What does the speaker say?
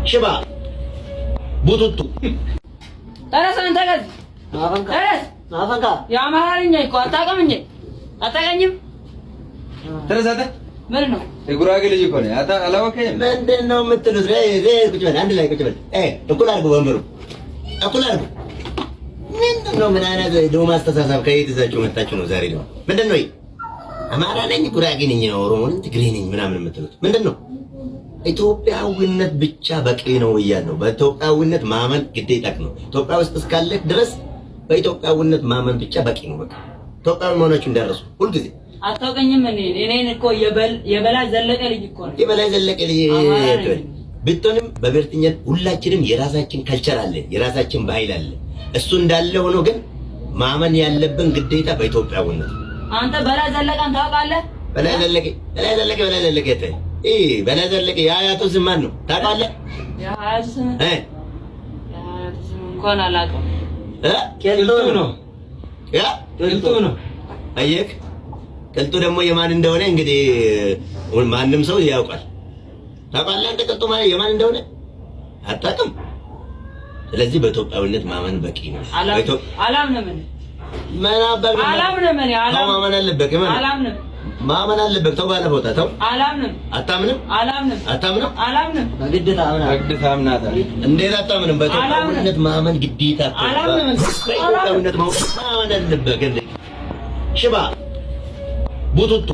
ሽባ ቡቱቱ ተረስ አንተ ገዝ ተረስ ናፈንካ የአማርኛ እኮ አታውቅም እንዴ? አታውቀኝም? ተረስ አንተ ምን ነው የጉራጌ ልጅ እኮ ነኝ። አላወቀኝም። ምንድን ነው የምትሉት? ቁጭ በል አንድ ላይ ቁጭ በል። እኩል አድርጉ ወንበሩ እኩል አድርጉ። ምንድን ነው ምን አይነት ደሞ አስተሳሰብ ከየት ይዛችሁ መጣችሁ ነው ዛሬ ነው? ምንድን ነው አማራ ነኝ ጉራጌ ነኝ ኦሮሞ ነኝ ትግሬ ነኝ ምናምን የምትሉት ምንድን ነው? ኢትዮጵያዊነት ብቻ በቂ ነው እያልነው። በኢትዮጵያዊነት ማመን ግዴታ ነው። ኢትዮጵያ ውስጥ እስካለህ ድረስ በኢትዮጵያዊነት ማመን ብቻ በቂ ነው። በቃ ኢትዮጵያዊ መሆናችሁ እንዳረሱ ሁልጊዜ አታውቀኝም። እኔን እኮ የበላይ ዘለቀ ልጅ እኮ ነው። የበላይ ዘለቀ ልጅ ብትሆንም በብሔርተኝነት ሁላችንም የራሳችን ካልቸር አለ፣ የራሳችን ባህል አለ። እሱ እንዳለ ሆኖ ግን ማመን ያለብን ግዴታ በኢትዮጵያዊነት። አንተ በላይ ዘለቀን ታውቃለህ? በላይ ዘለቀ በላይ ዘለቀ የአያቱ ስም ማን ነው ታውቃለህ? የአያቱ ስም እንኳን አላውቅም። ቅልጡ ነው። ቅልጡ ነው። አየህ፣ ቅልጡ ደግሞ የማን እንደሆነ እንግዲህ ማንም ሰው ያውቃል። ታውቃለህ አንተ ቅልጡ ማለት የማን እንደሆነ አታውቅም። ስለዚህ በኢትዮጵያዊነት ማመን በቂ ነው። አላምንም። ማመን አለበት። ማመን አለበት። ተው ባለ ቦታ ተው። አላምንም። አታምንም? አታምንም? አላምንም። በግዴታ አምናለሁ። እንዴት አታምንም? በኢትዮጵያዊነት ማመን ግዴታ እኮ በኢትዮጵያዊነት ማመን አለበት። ሽባ ቡቱቱ